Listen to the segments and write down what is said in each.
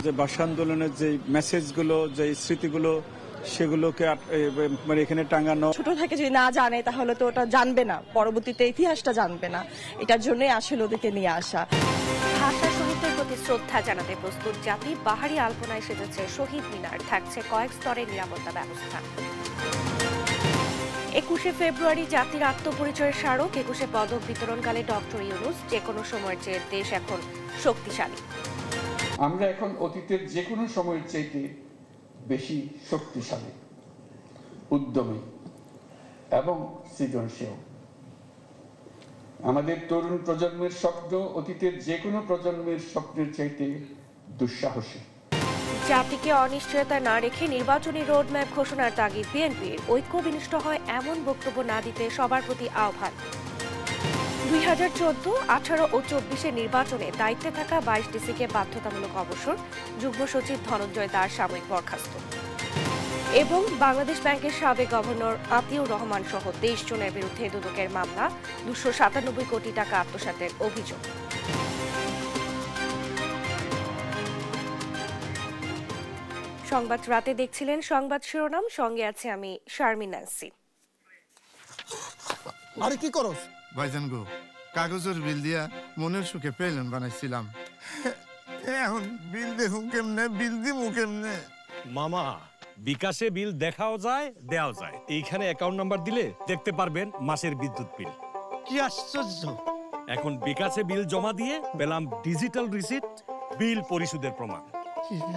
যে ভাষা আন্দোলনের যে মেসেজগুলো, যে স্মৃতিগুলো, সেগুলোকে মানে এখানে টাঙানো। ছোট থেকে যদি না জানে তাহলে তো ওটা জানবে না, পরবর্তীতে ইতিহাসটা জানবে না। এটার জন্যই আসলে ওদেরকে নিয়ে আসা। ভাষা শহীদদের প্রতি শ্রদ্ধা জানাতে প্রস্তুত জাতি। বাহারি আলপনায় সেজেছে শহীদ মিনার, থাকছে কয়েক স্তরের নিরাপত্তা ব্যবস্থা। 21শে ফেব্রুয়ারি জাতির আত্মপরিচয়ের স্মারক। 21শে পদক বিতরণকালে ডক্টর ইউনূস, যে কোনো সময়ের চেয়ে দেশ এখন শক্তিশালী। আমরা এখন অতীতের যে কোনো সময়ের চাইতে বেশি শক্তিশালী, উদ্যমী এবং সৃজনশীল। আমাদের তরুণ প্রজন্মের স্বপ্ন অতীতের যে কোনো প্রজন্মের স্বপ্নের চাইতে দুঃসাহসী। জাতিকে অনিশ্চয়তা না রেখে নির্বাচনী রোডম্যাপ ঘোষণার তাগিদ বিএনপির। ঐক্য বিনষ্ট হয় এমন বক্তব্য না দিতে সবার প্রতি আহ্বান। 2014, 18 ও 24 নির্বাচনে দায়িত্বে থাকা 22 ডিসিকে বাধ্যতামূলক অবসর। যুগ্ম সচিব ধনঞ্জয় দাস সাময়িক বরখাস্ত। এবং বাংলাদেশ ব্যাংকের সাবেক গভর্নর আতিউর রহমান সহ 23 জনের বিরুদ্ধে দুদকের মামলা, 297 কোটি টাকা আত্মসাতের অভিযোগ। সংবাদ রাতে দেখছিলেন সংবাদ শিরোনাম, সঙ্গে আছে আমি শারমিন নান্সি। আরে কি করস ভাইজান গো, কাগজের বিল দিয়া মনের সুখে প্লেন বানাইছিলাম, এখন বিল দেখুন কেমনে, বিল দিমু কেমনে? মামা, বিকাশে বিল দেখাও যায়, দেওয়াও যায়। এইখানে অ্যাকাউন্ট নাম্বার দিলে দেখতে পারবেন মাসের বিদ্যুৎ বিল। কি আশ্চর্য! এখন বিকাশে বিল জমা দিয়ে পেলাম ডিজিটাল রিসিট, বিল পরিশোধের প্রমাণ।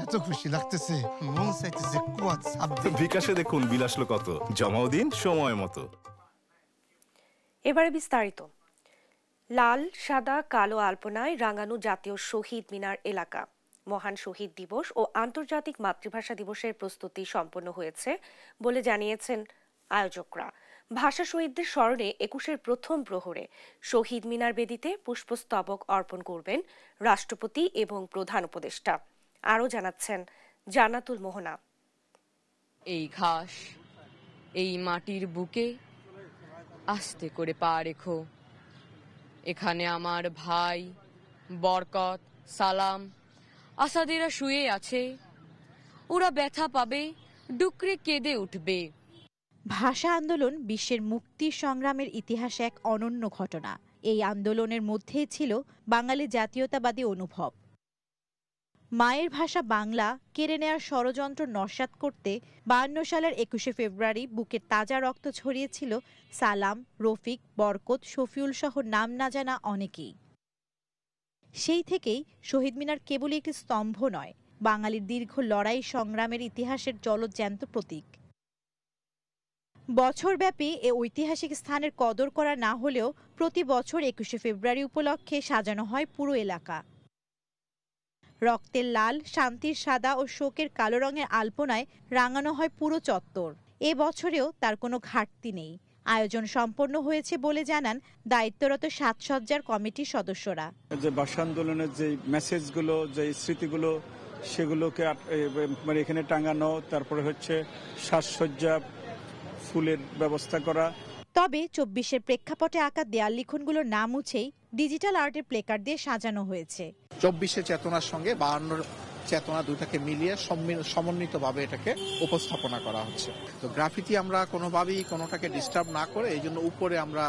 এত খুশি লাগতেছে, মন চাইতেছে কুয়াত ছাপ দিই। বিকাশে দেখুন বিল আসলো কত, জমাও দিন সময় মতো। এবারে বিস্তারিত। লাল, সাদা, কালো আলপনায় রাঙানো জাতীয় শহীদ মিনার এলাকা। মহান শহীদ দিবস ও আন্তর্জাতিক মাতৃভাষা দিবসের প্রস্তুতি সম্পন্ন হয়েছে বলে জানিয়েছেন আয়োজকরা। ভাষা শহীদদের স্মরণে 21শের প্রথম প্রহরে শহীদ মিনার বেদিতে পুষ্পস্তবক অর্পণ করবেন রাষ্ট্রপতি এবং প্রধান উপদেষ্টা। আরও জানাচ্ছেন জান্নাতুল মোহনা। এই ঘাস, এই মাটির বুকে আস্তে করে পা রেখো। এখানে আমার ভাই বরকত, সালাম, আসাদিরা শুয়ে আছে। ওরা ব্যথা পাবে, ডুকরে কেঁদে উঠবে। ভাষা আন্দোলন বিশ্বের মুক্তি সংগ্রামের ইতিহাসে এক অনন্য ঘটনা। এই আন্দোলনের মধ্যেই ছিল বাঙালি জাতীয়তাবাদী অনুভব। মায়ের ভাষা বাংলা কেড়ে নেয়ার ষড়যন্ত্র নস্যাৎ করতে 52 সালের 21শে ফেব্রুয়ারি বুকের তাজা রক্ত ছড়িয়েছিল সালাম, রফিক, বরকত, শফিউল সহ নাম না জানা অনেকেই। সেই থেকেই শহীদ মিনার কেবলই একটি স্তম্ভ নয়, বাঙালির দীর্ঘ লড়াই সংগ্রামের ইতিহাসের জলজ্যান্ত প্রতীক। বছরব্যাপী এ ঐতিহাসিক স্থানের কদর করা না হলেও প্রতি বছর 21শে ফেব্রুয়ারি উপলক্ষে সাজানো হয় পুরো এলাকা। রক্তের লাল, শান্তির সাদা ও শোকের কালো রঙের আলপনায় রাঙানো হয় পুরো চত্বর। এ বছরেও তার কোনো ঘাটতি নেই। আয়োজন সম্পন্ন হয়েছে বলে জানান দায়িত্বরত সাজসজ্জার কমিটির সদস্যরা। যে ভাষা আন্দোলনের যে মেসেজগুলো, যে স্মৃতিগুলো, সেগুলোকে মানে এখানে টাঙানো, তারপরে হচ্ছে সাজসজ্জা, ফুলের ব্যবস্থা করা। তবে 24-এর প্রেক্ষাপটে আঁকা দেয়াল লিখনগুলো না মুছেই ডিজিটাল আর্টের প্লেকার্ড দিয়ে সাজানো হয়েছে। 24-এর চেতনার সঙ্গে 52-র চেতনা দুটাকে মিলিয়ে সমন্বিতভাবে এটাকে উপস্থাপনা করা হচ্ছে। তো গ্রাফিতি আমরা কোনোভাবেই কোনোটাকে ডিস্টার্ব না করে এই জন্য উপরে আমরা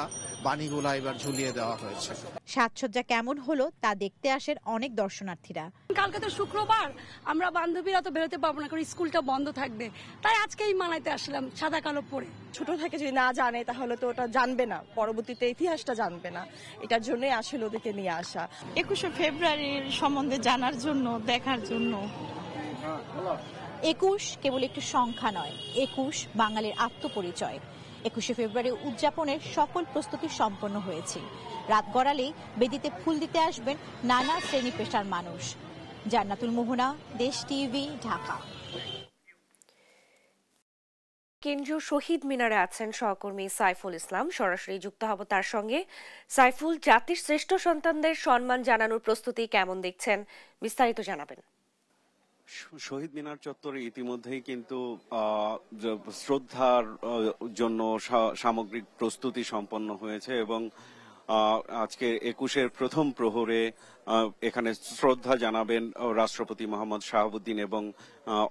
বাণীগুলা এবার ঝুলিয়ে দেওয়া হয়েছে। সাজসজ্জা কেমন হলো তা দেখতে আসেন অনেক দর্শনার্থীরা। কালকে তো শুক্রবার, আমরা বান্ধবীরা তো বেরোতে পারবো না, কারণ স্কুলটা বন্ধ থাকবে, তাই আজকেই মানাইতে আসলাম সাদা কালো পরে। ছোট থেকে যদি না জানে তাহলে তো ওটা জানবে না, পরবর্তীতে ইতিহাসটা জানবে না। এটার জন্যই আসলে ওদেরকে নিয়ে আসা। 21শে ফেব্রুয়ারির সম্বন্ধে জানার জন্য, দেখার জন্য। 21 কেবল একটি সংখ্যা নয়, 21 বাঙালির আত্মপরিচয়। 21শে ফেব্রুয়ারি উদযাপনের সকল প্রস্তুতি সম্পন্ন হয়েছে। রাত গড়ালেই বেদিতে ফুল দিতে আসবেন নানা শ্রেণী পেশার মানুষ। জান্নাতুল মোহনা, দেশ টিভি, ঢাকা। কেন্দ্রীয় শহীদ মিনারে আছেন সহকর্মী সাইফুল ইসলাম, সরাসরি যুক্ত হব তার সঙ্গে। সাইফুল, জাতির শ্রেষ্ঠ সন্তানদের সম্মান জানানোর প্রস্তুতি কেমন দেখছেন, বিস্তারিত জানাবেন। শহীদ মিনার চত্বরে ইতিমধ্যেই কিন্তু শ্রদ্ধার জন্য সামগ্রিক প্রস্তুতি সম্পন্ন হয়েছে এবং আজকে 21-এর প্রথম প্রহরে এখানে শ্রদ্ধা জানাবেন রাষ্ট্রপতি মোহাম্মদ শাহাবুদ্দিন এবং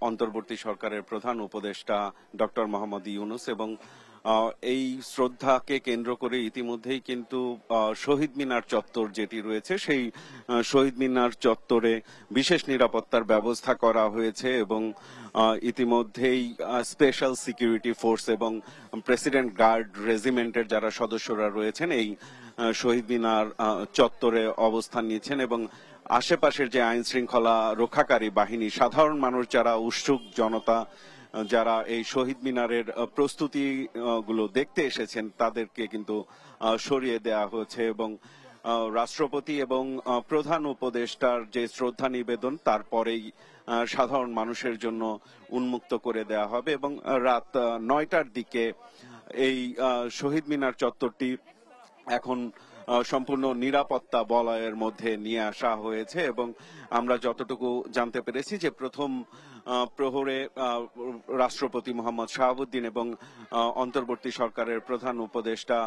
অন্তর্বর্তী সরকারের প্রধান উপদেষ্টা ডক্টর মোহাম্মদ ইউনূস। এবং এই শ্রদ্ধাকে কেন্দ্র করে ইতিমধ্যেই কিন্তু শহীদ মিনার চত্বর যেটি রয়েছে সেই শহীদ মিনার চত্বরে বিশেষ নিরাপত্তার ব্যবস্থা করা হয়েছে এবং ইতিমধ্যেই স্পেশাল সিকিউরিটি ফোর্স এবং প্রেসিডেন্ট গার্ড রেজিমেন্টের যারা সদস্যরা রয়েছেন এই শহীদ মিনার চত্বরে অবস্থান নিয়েছেন এবং আশেপাশের যে আইন শৃঙ্খলা রক্ষাকারী বাহিনী, সাধারণ মানুষ যারা উৎসুক জনতা যারা এই শহীদ মিনারের প্রস্তুতি গুলো দেখতে এসেছেন তাদেরকে কিন্তু সরিয়ে দেওয়া হয়েছে এবং রাষ্ট্রপতি এবং প্রধান উপদেষ্টার যে শ্রদ্ধা নিবেদন তারপরেই সাধারণ মানুষের জন্য উন্মুক্ত করে দেওয়া হবে এবং রাত 9টার দিকে এই শহীদ মিনার চত্বরটি এখন সম্পূর্ণ নিরাপত্তা বলয়ের মধ্যে নিয়ে আসা হয়েছে এবং আমরা যতটুকু জানতে পেরেছি যে প্রথম প্রহরে রাষ্ট্রপতি মোহাম্মদ শাহাবুদ্দিন এবং অন্তর্বর্তী সরকারের প্রধান উপদেষ্টা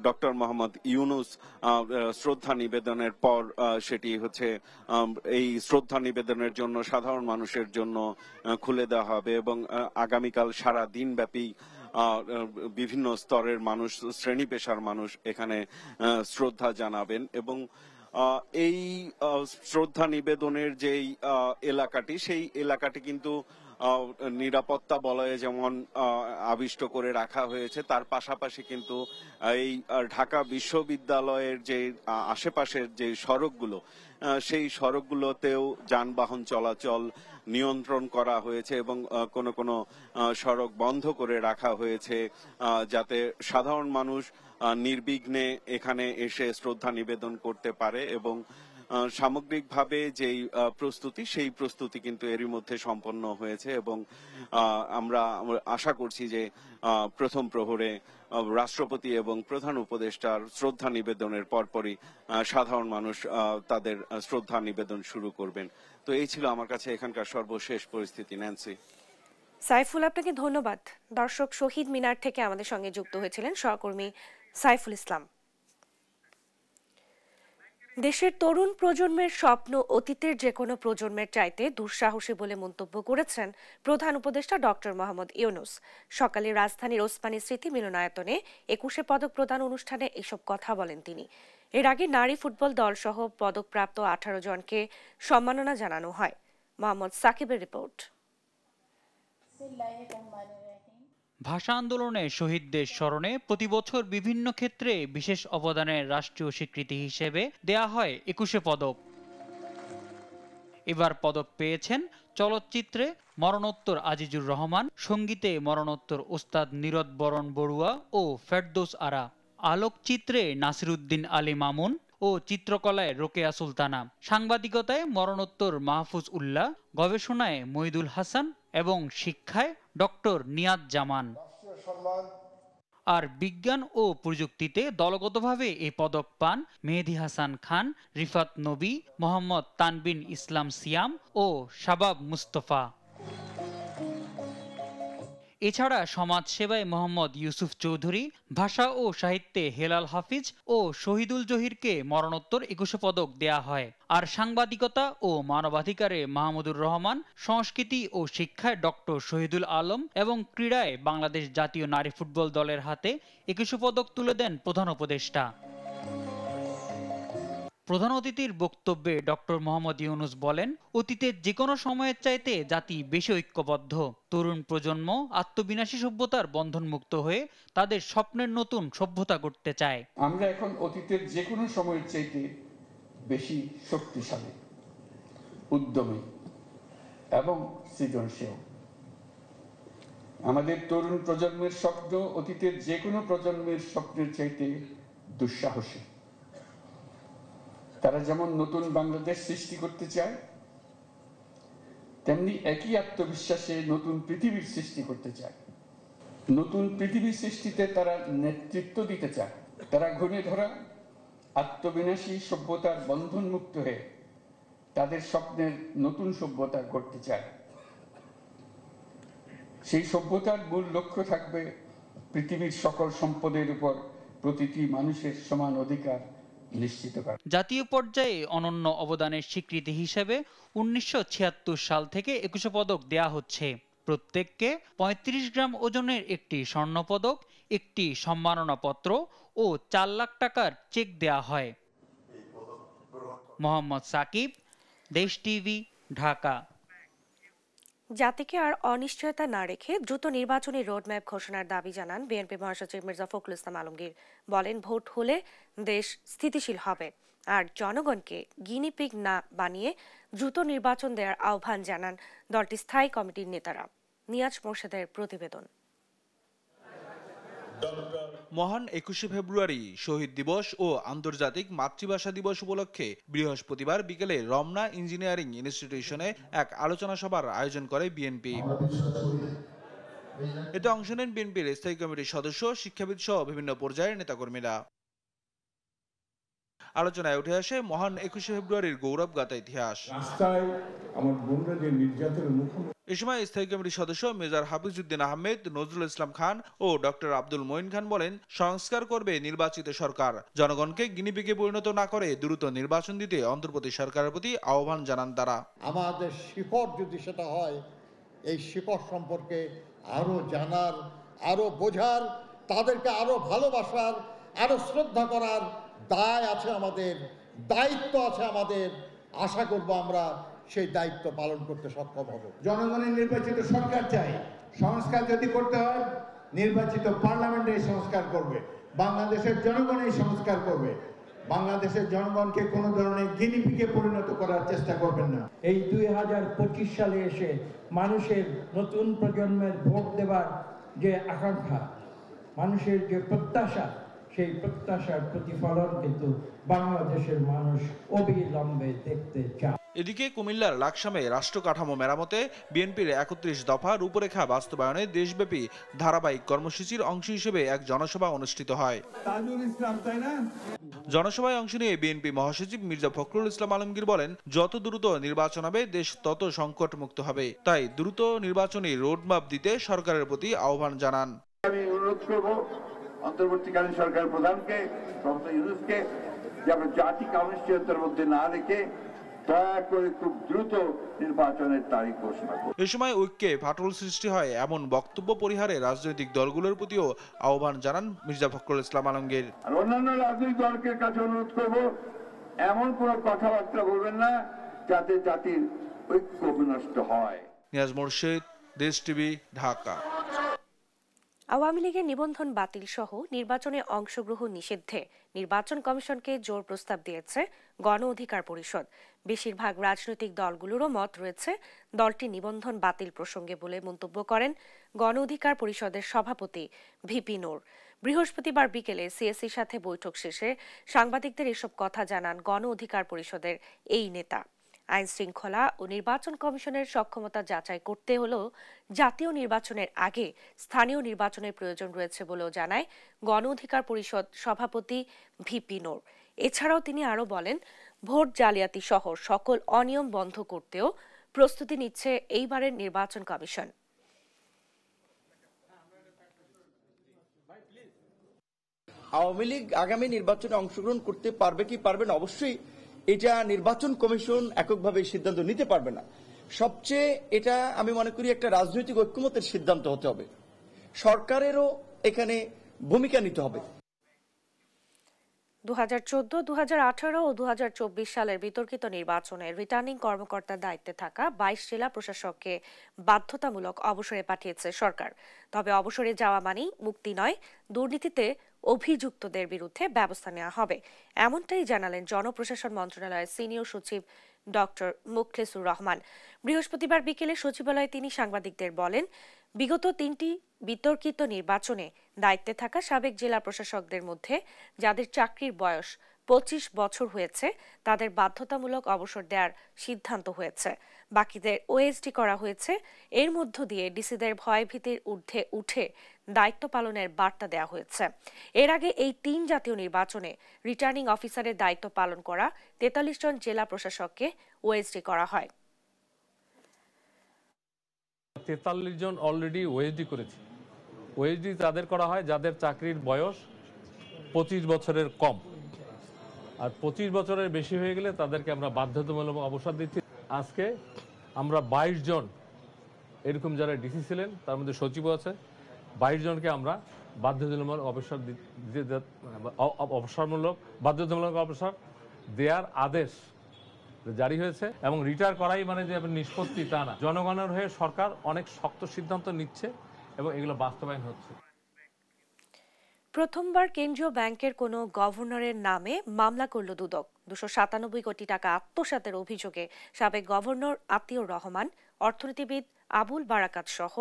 ডক্টর মোহাম্মদ ইউনূস শ্রদ্ধা নিবেদনের পর সেটি হচ্ছে এই শ্রদ্ধা নিবেদনের জন্য সাধারণ মানুষের জন্য খুলে দেওয়া হবে এবং আগামীকাল সারা দিন ব্যাপী বিভিন্ন স্তরের মানুষ, শ্রেণী পেশার মানুষ এখানে শ্রদ্ধা জানাবেন এবং এই শ্রদ্ধা নিবেদনের যেই এলাকাটি সেই এলাকাটি কিন্তু নিরাপত্তা বলয়ে যেমন আবিষ্ট করে রাখা হয়েছে তার পাশাপাশি কিন্তু এই ঢাকা বিশ্ববিদ্যালয়ের যে আশেপাশের যে সড়কগুলো সেই সড়কগুলোতেও যানবাহন চলাচল নিয়ন্ত্রণ করা হয়েছে এবং কোন কোন সড়ক বন্ধ করে রাখা হয়েছে যাতে সাধারণ মানুষ নির্বিঘ্নে এখানে এসে শ্রদ্ধা নিবেদন করতে পারে এবং সামগ্রিকভাবে যেই প্রস্তুতি সেই প্রস্তুতি কিন্তু এরই মধ্যে সম্পন্ন হয়েছে এবং আমরা আশা করছি যে প্রথম প্রহরে রাষ্ট্রপতি এবং প্রধান উপদেষ্টার শ্রদ্ধা নিবেদনের পরপরই সাধারণ মানুষ তাদের শ্রদ্ধা নিবেদন শুরু করবেন। তো এই ছিল আমার কাছে এখানকার সর্বশেষ পরিস্থিতি। ন্যান্সি। সাইফুল, আপনাকে ধন্যবাদ। দর্শক, শহীদ মিনার থেকে আমাদের সঙ্গে যুক্ত হয়েছিলেন সহকর্মী সাইফুল ইসলাম। দেশের তরুণ প্রজন্মের স্বপ্ন অতীতের যে কোনো প্রজন্মের চাইতে দুঃসাহসী বলে মন্তব্য করেছেন প্রধান উপদেষ্টা ডক্টর মোহাম্মদ ইউনূস। সকালে রাজধানীর ওসমানী স্মৃতি মিলনায়তনে 21শে পদক প্রদান অনুষ্ঠানে এসব কথা বলেন তিনি। এর আগে নারী ফুটবল দল সহ পদকপ্রাপ্ত 18 জনকে সম্মাননা জানানো হয়। মোহাম্মদ সাকিবের রিপোর্ট। ভাষা আন্দোলনে শহীদদের স্মরণে প্রতি বছর বিভিন্ন ক্ষেত্রে বিশেষ অবদানের রাষ্ট্রীয় স্বীকৃতি হিসেবে দেয়া হয় 21শে পদক। এবার পদক পেয়েছেন চলচ্চিত্রে মরণোত্তর আজিজুর রহমান, সঙ্গীতে মরণোত্তর ওস্তাদ নীরদ বরণ বড়ুয়া ও ফেরদৌস আরা, আলোকচিত্রে নাসিরুদ্দিন আলী মামুন ও চিত্রকলায় রোকেয়া সুলতানা, সাংবাদিকতায় মরণোত্তর মাহফুজ উল্লাহ, গবেষণায় মইদুল হাসান এবং শিক্ষায় ডক্টর নিয়াজ জামান। আর বিজ্ঞান ও প্রযুক্তিতে দলগতভাবে এই পদক পান মেহেদী হাসান খান, রিফাত নবী, মোহাম্মদ তানবিন ইসলাম সিয়াম ও শাবাব মুস্তফা। এছাড়া সমাজ সেবায় মোহাম্মদ ইউসুফ চৌধুরী, ভাষা ও সাহিত্যে হেলাল হাফিজ ও শহীদুল জহিরকে মরণোত্তর 21শে পদক দেয়া হয়। আর সাংবাদিকতা ও মানবাধিকারে মাহমুদুর রহমান, সংস্কৃতি ও শিক্ষায় ডক্টর শহীদুল আলম এবং ক্রীড়ায় বাংলাদেশ জাতীয় নারী ফুটবল দলের হাতে 21শে পদক তুলে দেন প্রধান উপদেষ্টা। প্রধান অতিথির বক্তব্যে ডক্টর মোহাম্মদ ইউনূস বলেন, অতীতের যে কোনো সময়ের চাইতে জাতি বেশি ঐক্যবদ্ধ। তরুণ প্রজন্ম আত্মবিনাশী সভ্যতার বন্ধনমুক্ত হয়ে তাদের স্বপ্নের নতুন সভ্যতা গড়তে চায়। আমরা এখন অতীতের যে কোনো সময়ের চাইতে বেশি শক্তিশালী, উদ্যমী এবং সৃজনশীল। আমাদের তরুণ প্রজন্মের স্বপ্ন অতীতের যে কোনো প্রজন্মের স্বপ্নের চাইতে দুঃসাহসী। তারা যেমন নতুন বাংলাদেশ সৃষ্টি করতে চায়, তেমনি একই আত্মবিশ্বাসে নতুন পৃথিবীর সৃষ্টি করতে চায়। নতুন পৃথিবীর সৃষ্টিতে তারা নেতৃত্ব দিতে চায়। তারা ঘুণে ধরা আত্মবিনাশী সভ্যতার বন্ধন মুক্ত হয়ে তাদের স্বপ্নের নতুন সভ্যতা গড়তে চায়। সেই সভ্যতার মূল লক্ষ্য থাকবে পৃথিবীর সকল সম্পদের উপর প্রতিটি মানুষের সমান অধিকার নিশ্চিত করা। জাতীয় পর্যায়ে অনন্য অবদানের স্বীকৃতি হিসেবে 1976 সাল থেকে 21 পদক দেয়া হচ্ছে। প্রত্যেককে 35 গ্রাম ওজনের একটি স্বর্ণপদক, একটি সম্মাননাপত্র ও 4 লাখ টাকার চেক দেয়া হয়। মোহাম্মদ সাকিব, দেশ টিভি, ঢাকা। জাতিকে আর অনিশ্চয়তা না রেখে দ্রুত নির্বাচনী রোডম্যাপ ঘোষণার দাবি জানান বিএনপি মহাসচিব মির্জা ফখরুল ইসলাম আলমগীর। বলেন, ভোট হলে দেশ স্থিতিশীল হবে, আর জনগণকে গিনিপিগ না বানিয়ে দ্রুত নির্বাচন দেওয়ার আহ্বান জানান দলটির স্থায়ী কমিটির নেতারা। নিয়াজ মোর্শেদের প্রতিবেদন। মহান 21শে ফেব্রুয়ারি শহীদ দিবস ও আন্তর্জাতিক মাতৃভাষা দিবস উপলক্ষে বৃহস্পতিবার বিকেলে রমনা ইঞ্জিনিয়ারিং ইনস্টিটিউশনে এক আলোচনা সভার আয়োজন করে বিএনপি। এতে অংশ নেন বিএনপির স্থায়ী কমিটির সদস্য, শিক্ষাবিদ সহ বিভিন্ন পর্যায়ের নেতাকর্মীরা। আলোচনায় উঠে আসে মহান 21শে ফেব্রুয়ারির গৌরবগাথা ইতিহাস। এ সময় স্থায়ী কমিটির সদস্য মেজর হাফিজউদ্দিন আহমেদ, নজরুল ইসলাম খান ও ডক্টর আব্দুল মঈন খান বলেন, সংস্কার করবে নির্বাচিত সরকার, জনগণকে গিনিপিগে পরিণত না করে দ্রুত নির্বাচন দিতে অন্তর্বর্তী সরকারের প্রতি আহ্বান জানান তারা। আমাদের শিকড় যদি সেটা হয়, এই শিকড় সম্পর্কে আরো জানার, আরো বোঝার, তাদেরকে আরো ভালোবাসার, আরো শ্রদ্ধা করার দায় আছে আমাদের, দায়িত্ব আছে আমাদের। আশা করব আমরা সেই দায়িত্ব পালন করতে সক্ষম হব। জনগণের নির্বাচিত সরকার চাই। সংস্কার যদি করতে হয়, নির্বাচিত পার্লামেন্ট এই সংস্কার করবে, বাংলাদেশের জনগণ এই সংস্কার করবে। বাংলাদেশের জনগণকে কোনো ধরনের গিনিপিগে পরিণত করার চেষ্টা করবেন না। এই 2025 সালে এসে মানুষের নতুন প্রজন্মের ভোট দেবার যে আকাঙ্ক্ষা, মানুষের যে প্রত্যাশা, সেই প্রত্যাশার প্রতিফলন কিন্তু বাংলাদেশের মানুষ অবিলম্বে দেখতে চায়। এদিকে কুমিল্লার লাকসামে রাষ্ট্র কাঠামো মেরামতে বিএনপির 31 দফা রূপরেখা বাস্তবায়নে দেশব্যাপী ধারাবাহিক কর্মসূচির অংশ হিসেবে এক জনসভা অনুষ্ঠিত হয়। জনসভায় অংশ নিয়ে বিএনপি মহাসচিব মির্জা ফখরুল ইসলাম আলমগীর বলেন, যত দ্রুত নির্বাচন হবে দেশ তত সংকট মুক্ত হবে, তাই দ্রুত নির্বাচনী রোডম্যাপ দিতে সরকারের প্রতি আহ্বান জানান। আমি অনুরোধ করব অন্তর্বর্তীকালীন সরকার প্রধানকে, প্রফেসর ইউনূসকে, যে আমরা জাতিকে অনিশ্চয়তার মধ্যে না রেখে দয়া করে খুব দ্রুত নির্বাচনের তারিখ ঘোষণা করুন। এ সময় ঐক্যে ফাটল সৃষ্টি হয় এমন বক্তব্য পরিহারে রাজনৈতিক দলগুলোর প্রতিও আহ্বান জানান মির্জা ফখরুল ইসলাম আলমগীর। আর অন্যান্য রাজনৈতিক দলের কাছে অনুরোধ করব, এমন কোনো কথাবার্তা বলবেন না যাতে জাতির ঐক্য বিনষ্ট হয়। নিয়াজ মোর্শেদ, দেশ টিভি, ঢাকা। আওয়ামী লীগের নিবন্ধন বাতিল সহ নির্বাচনে অংশগ্রহণ নিষিদ্ধে নির্বাচন কমিশনকে জোর প্রস্তাব দিয়েছে গণ অধিকার পরিষদ। বেশিরভাগ রাজনৈতিক দলগুলোরও মত রয়েছে দলটি নিবন্ধন বাতিল প্রসঙ্গে বলে মন্তব্য করেন গণ অধিকার পরিষদের সভাপতি ভিপি নূর। বৃহস্পতিবার বিকেলে সিএসির সাথে বৈঠক শেষে সাংবাদিকদের এসব কথা জানান গণ অধিকার পরিষদের এই নেতা। আইন শৃঙ্খলা ও নির্বাচন কমিশনের সক্ষমতা যাচাই করতে হলেও জাতীয় নির্বাচনের আগে স্থানীয় নির্বাচনের প্রয়োজন রয়েছে বলেও জানায় গণ অধিকার পরিষদ সভাপতি ভিপি নূর। এছাড়াও তিনি আরও বলেন, ভোট জালিয়াতি সহ সকল অনিয়ম বন্ধ করতেও প্রস্তুতি নিচ্ছে এইবারের নির্বাচন কমিশন। আওয়ামী লীগ আগামী নির্বাচনে অংশগ্রহণ করতে পারবে কি পারবে না, অবশ্যই এটা নির্বাচন কমিশন এককভাবে সিদ্ধান্ত নিতে পারবে না। সবচেয়ে এটা আমি মনে করি একটা রাজনৈতিক ঐক্যমতের সিদ্ধান্ত হতে হবে, সরকারেরও এখানে ভূমিকা নিতে হবে। 2014, 2018 ও 2024 সালের বিতর্কিত নির্বাচনে রিটার্নিং কর্মকর্তার দায়িত্বে থাকা 22 জেলা প্রশাসককে বাধ্যতামূলক অবসরে পাঠিয়েছে সরকার। তবে অবসরে যাওয়া মানেই মুক্তি নয়, দুর্নীতিতে অভিযুক্তদের বিরুদ্ধে ব্যবস্থা নেওয়া হবে, এমনটাই জানালেন জনপ্রশাসন মন্ত্রণালয়ের সিনিয়র সচিব ডক্টর মুখলেসুর রহমান। বৃহস্পতিবার বিকেলে সচিবালয়ে তিনি সাংবাদিকদের বলেন, বিগত 3টি বিতর্কিত নির্বাচনে দায়িত্বে থাকা সাবেক জেলা প্রশাসকদের মধ্যে যাদের চাকরির বয়স 25 বছর হয়েছে তাদের বাধ্যতামূলক অবসর দেওয়ার সিদ্ধান্ত হয়েছে। বাকিদের ওএসডি করা হয়েছে। এর মধ্য দিয়ে ডিসিদের ভয়ভীতির ঊর্ধ্বে উঠে দায়িত্ব পালনের বার্তা দেওয়া হয়েছে। এর আগে এই 3 জাতীয় নির্বাচনে রিটার্নিং অফিসারের দায়িত্ব পালন করা 43 জন জেলা প্রশাসককে ওএসডি করা হয়। 43 জন অলরেডি ওএসডি করেছে। ওএসডি তাদের করা হয় যাদের চাকরির বয়স 25 বছরের কম, আর 25 বছরের বেশি হয়ে গেলে তাদেরকে আমরা বাধ্যতামূলক অবসর দিচ্ছি। আজকে আমরা 22 জন এরকম যারা ডিসি ছিলেন, তার মধ্যে সচিবও আছে, 22 জনকে আমরা বাধ্যতামূলক বাধ্যতামূলক অবসর দেওয়ার আদেশ জারি হয়েছে। এবং রিটায়ার করাই মানে যে নিষ্পত্তি তা না, জনগণের হয়ে সরকার অনেক শক্ত সিদ্ধান্ত নিচ্ছে এবং এগুলো বাস্তবায়ন হচ্ছে। প্রথমবার কেন্দ্রীয় ব্যাংকের কোনো গভর্নরের নামে মামলা করল দুদক। 297 কোটি টাকা আত্মসাতের অভিযোগে সাবেক গভর্নর আতিউর রহমান, অর্থনীতিবিদ আবুল বারাকাত সহ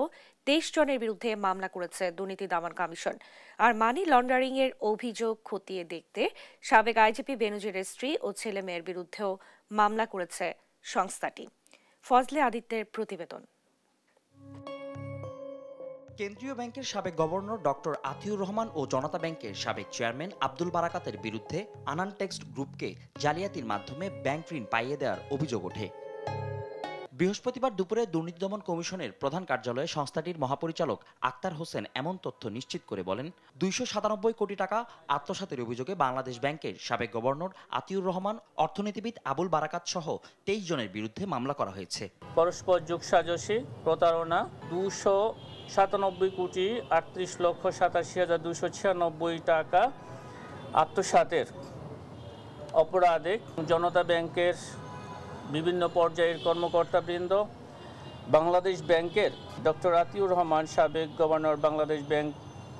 23 জনের বিরুদ্ধে মামলা করেছে দুর্নীতি দমন কমিশন। আর মানি লন্ডারিং এর অভিযোগ খতিয়ে দেখতে সাবেক আইজিপি বেনজিরের স্ত্রী ও ছেলে মেয়ের বিরুদ্ধেও মামলা করেছে সংস্থাটি। ফজলে আদিত্যের প্রতিবেদন। কেন্দ্রীয় ব্যাংকের সাবেক গভর্নর ডক্টর আতিউর রহমান ও জনতা ব্যাংকের সাবেক চেয়ারম্যান আব্দুল বারাকাতের বিরুদ্ধে আনান টেক্সট গ্রুপকে জালিয়াতির মাধ্যমে ব্যাংক ঋণ পাইয়ে দেওয়ার অভিযোগ ওঠে। বৃহস্পতিবার দুপুরে দুর্নীতি দমন কমিশনের প্রধান কার্যালয়ে সংস্থাটির মহাপরিচালক আক্তার হোসেন এমন তথ্য নিশ্চিত করে বলেন, 297 কোটি টাকা আত্মসাতের অভিযোগে বাংলাদেশ ব্যাংকের সাবেক গভর্নর আতিউর রহমান, অর্থনীতিবিদ আবুল বারাকাত সহ 23 জনের বিরুদ্ধে মামলা করা হয়েছে। পরস্পর যোগসাজশী প্রতারণা 297 কোটি 38,87,296 টাকা আত্মসাতের অপরাধে জনতা ব্যাংকের বিভিন্ন পর্যায়ের কর্মকর্তাবৃন্দ, বাংলাদেশ ব্যাংকের ডক্টর আতিউর রহমান সাবেক গভর্নর, বাংলাদেশ ব্যাংক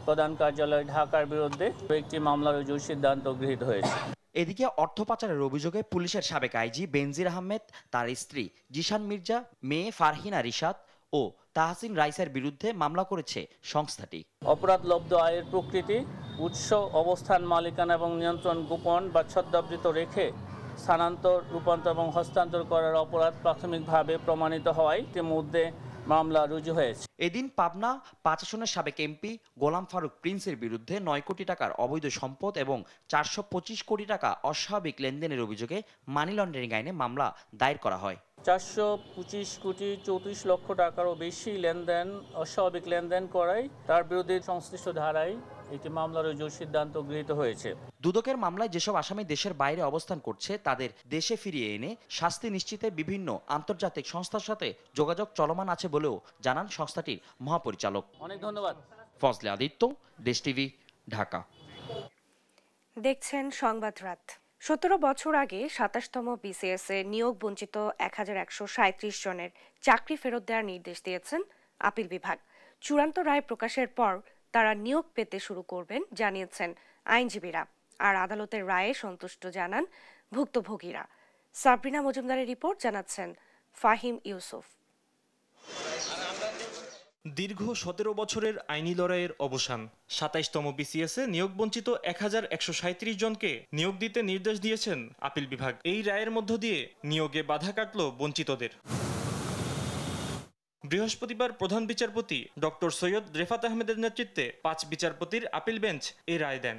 প্রধান কার্যালয় ঢাকার বিরুদ্ধে একটি মামলা রুজুর সিদ্ধান্ত গৃহীত হয়েছে। এদিকে অর্থ পাচারের অভিযোগে পুলিশের সাবেক আইজি বেনজির আহমেদ, তার স্ত্রী জিশান মির্জা, মেয়ে ফারহিনা রিশাদ ও তাহসিন রাইসের বিরুদ্ধে মামলা করেছে সংস্থাটি। অপরাধ লব্ধ আয়ের প্রকৃতি, উৎস, অবস্থান, মালিকানা এবং নিয়ন্ত্রণ গোপন বা ছদ্মাবৃত রেখে স্থানান্তর, রূপান্তর এবং হস্তান্তর করার অপরাধ প্রাথমিকভাবে প্রমাণিত হওয়ায় ইতিমধ্যে মামলা রুজু হয়েছে। এদিন পাবনা 5 আসনের সাবেক এমপি গোলাম ফারুক প্রিন্সের বিরুদ্ধে 9 কোটি টাকার অবৈধ সম্পদ এবং 425 কোটি টাকা অস্বাভাবিক লেনদেনের অভিযোগে মানি লন্ডারিং আইনে মামলা দায়ের করা হয়। 425 কোটি 34 লক্ষ টাকারও বেশি লেনদেন, অস্বাভাবিক লেনদেন করায় তার বিরুদ্ধে সংশ্লিষ্ট ধারায় একটি মামলা রুজুর সিদ্ধান্ত গৃহীত হয়েছে। দুদকের মামলায় যেসব আসামি দেশের বাইরে অবস্থান করছে তাদের দেশে ফিরিয়ে এনে শাস্তি নিশ্চিতে বিভিন্ন আন্তর্জাতিক সংস্থার সাথে যোগাযোগ চলমান আছে বলেও জানান সংস্থাটির মহাপরিচালক। অনেক ধন্যবাদ। ফজলে আদিত্য, দেশ টিভি, ঢাকা। দেখছেন সংবাদ রাত। 17 বছর আগে 27তম বিসিএস এ নিয়োগ বঞ্চিত 1137 জনের চাকরি ফেরত দেওয়ার নির্দেশ দিয়েছেন আপিল বিভাগ। চূড়ান্ত রায় প্রকাশের পর তারা নিয়োগ পেতে শুরু করবেন জানিয়েছেন আইনজীবীরা। আর আদালতের রায়ে সন্তুষ্ট জানান ভুক্তভোগীরা। সাবরিনা মজুমদারের রিপোর্ট, জানাচ্ছেন ফাহিম ইউসুফ। দীর্ঘ 17 বছরের আইনি লড়াইয়ের অবসান। 27তম বিসিএসে নিয়োগ বঞ্চিত 1137 জনকে নিয়োগ দিতে নির্দেশ দিয়েছেন আপিল বিভাগ। এই রায়ের মধ্য দিয়ে নিয়োগে বাধা কাটল বঞ্চিতদের। বৃহস্পতিবার প্রধান বিচারপতি ডক্টর সৈয়দ রেফাত আহমেদের নেতৃত্বে 5 বিচারপতির আপিল বেঞ্চ এই রায় দেন।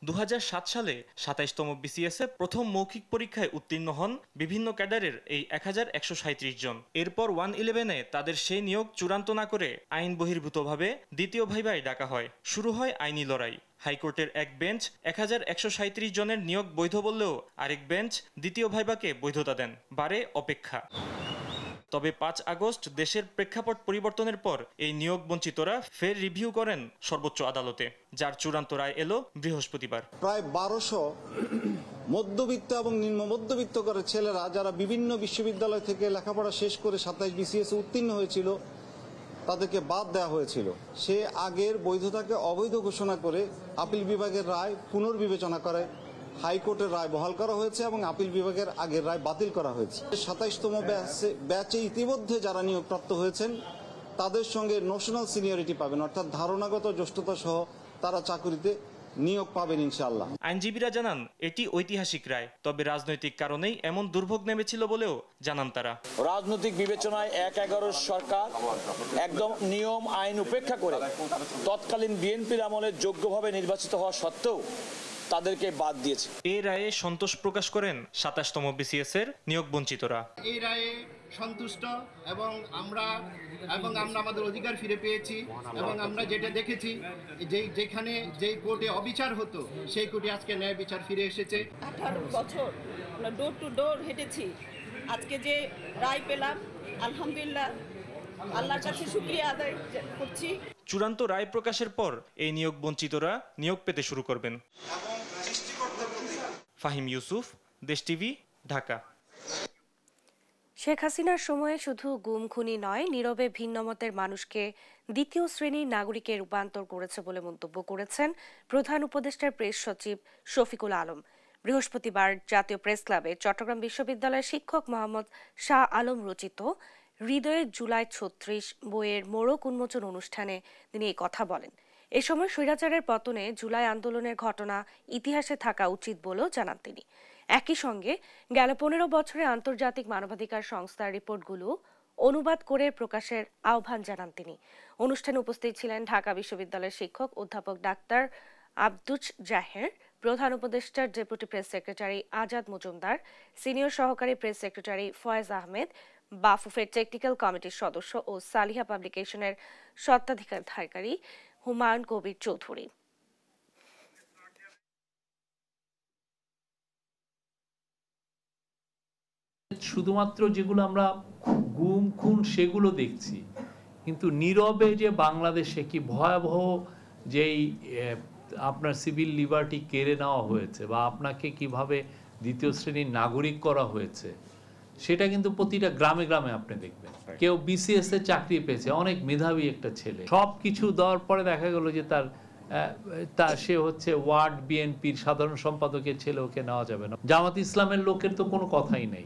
2007 সালে 27তম বিসিএসে প্রথম মৌখিক পরীক্ষায় উত্তীর্ণ হন বিভিন্ন ক্যাডারের এই 1137 জন। এরপর 111-এ তাদের সেই নিয়োগ চূড়ান্ত না করে আইন বহির্ভূতভাবে দ্বিতীয় ভাইভায় ডাকা হয়। শুরু হয় আইনি লড়াই। হাইকোর্টের এক বেঞ্চ 1137 জনের নিয়োগ বৈধ বললেও আরেক বেঞ্চ দ্বিতীয় ভাইভাকে বৈধতা দেন। বাড়ে অপেক্ষা। তবে 5 আগস্ট দেশের প্রেক্ষাপট পরিবর্তনের পর এই নিয়োগ বঞ্চিতরা ফের রিভিউ করেন সর্বোচ্চ আদালতে, যার চূড়ান্ত রায় এলো বৃহস্পতিবার। প্রায় 1200 মধ্যবিত্ত এবং নিম্ন মধ্যবিত্ত করে ছেলেরা যারা বিভিন্ন বিশ্ববিদ্যালয় থেকে লেখাপড়া শেষ করে 27 বিসিএস উত্তীর্ণ হয়েছিল, তাদেরকে বাদ দেওয়া হয়েছিল। সে আগের বৈধতাকে অবৈধ ঘোষণা করে আপিল বিভাগের রায় পুনর্বিবেচনা করে হাইকোর্টের রায় বহাল করা হয়েছে এবং আপিল বিভাগের আগের রায় বাতিল করা হয়েছে। 27তম ব্যাচে ইতিমধ্যে যারা নিয়োগপ্রাপ্ত হয়েছেন তাদের সঙ্গে নোশনাল সিনিয়রিটি পাবেন, অর্থাৎ ধারণাগত জ্যেষ্ঠতা সহ তারা চাকরিতে নিয়োগ পাবেন ইনশাআল্লাহ। আইনজীবীরা জানান এটি ঐতিহাসিক রায়, তবে রাজনৈতিক কারণেই এমন দুর্ভোগ নেমেছিল বলেও জানান তারা। রাজনৈতিক বিবেচনায় 1/11 সরকার একদম নিয়ম আইন উপেক্ষা করে তৎকালীন বিএনপির আমলে যোগ্যভাবে নির্বাচিত হওয়া সত্ত্বেও তাদেরকে বাদ দিয়েছে। এই রায়ে সন্তোষ প্রকাশ করেন ২৭তম বিসিএস এর নিয়োগ বঞ্চিতরা। এই রায়ে সন্তুষ্ট এবং আমরা আমাদের অধিকার ফিরে পেয়েছি এবং আমরা যেটা দেখেছি যেখানে যেই কোর্টে অবিচার হতো সেই কোর্টে আজকে ন্যায় বিচার ফিরে এসেছে। 18 বছর আমরা ডোর টু ডোর হেঁটেছি, আজকে যে রায় পেলাম আলহামদুলিল্লাহ আল্লাহর কাছে শুকরিয়া আদায় করছি। চূড়ান্ত রায় প্রকাশের পর এই নিয়োগ বঞ্চিতরা নিয়োগ পেতে শুরু করবেন। ফাহিম ইউসুফ, দেশ টিভি, ঢাকা। শেখ হাসিনার সময়ে শুধু গুম খুনি নয়, নীরবে ভিন্নমতের মানুষকে দ্বিতীয় শ্রেণীর নাগরিকে রূপান্তর করেছে বলে মন্তব্য করেছেন প্রধান উপদেষ্টার প্রেস সচিব শফিকুল আলম। বৃহস্পতিবার জাতীয় প্রেস ক্লাবে চট্টগ্রাম বিশ্ববিদ্যালয়ের শিক্ষক মোহাম্মদ শাহ আলম রচিত হৃদয়ে জুলাই ৩৬ বইয়ের মোড়ক উন্মোচন অনুষ্ঠানে তিনি এই কথা বলেন। এ সময় স্বৈরাচারের পতনে জুলাই আন্দোলনের ঘটনা ইতিহাসে থাকা উচিত বলেও জানান তিনি। একই সঙ্গে গেল ১৫ বছরে আন্তর্জাতিক মানবাধিকার সংস্থার রিপোর্টগুলো অনুবাদ করে প্রকাশের আহ্বান জানান তিনি। অনুষ্ঠানে উপস্থিত ছিলেন ঢাকা বিশ্ববিদ্যালয়ের শিক্ষক অধ্যাপক ডাক্তার আব্দুজ জাহের, প্রধান উপদেষ্টার deputy press secretary Azad Majumdar, senior সহকারী প্রেস সেক্রেটারি ফয়েজ আহমেদ, বাফুফের টেকনিক্যাল কমিটির সদস্য ও সালিহা পাবলিকেশনের স্বত্বাধিকারী হুমায়ুন কবির চৌধুরী। শুধুমাত্র যেগুলো আমরা গুম খুন সেগুলো দেখছি, কিন্তু নীরবে যে বাংলাদেশে কি ভয়াবহ যেই আপনার সিভিল লিবার্টি কেড়ে নেওয়া হয়েছে বা আপনাকে কিভাবে দ্বিতীয় শ্রেণীর নাগরিক করা হয়েছে, সেটা কিন্তু প্রতিটা গ্রামে গ্রামে আপনি দেখবেন। কেউ বিসিএস এ চাকরি পেয়েছে, অনেক মেধাবী একটা ছেলে, সব কিছু দেওয়ার পরে দেখা গেল যে সে হচ্ছে ওয়ার্ড বিএনপির সাধারণ সম্পাদকের ছেলে, ওকে নেওয়া যাবে না। জামাত ইসলামের লোকের তো কোনো কথাই নেই।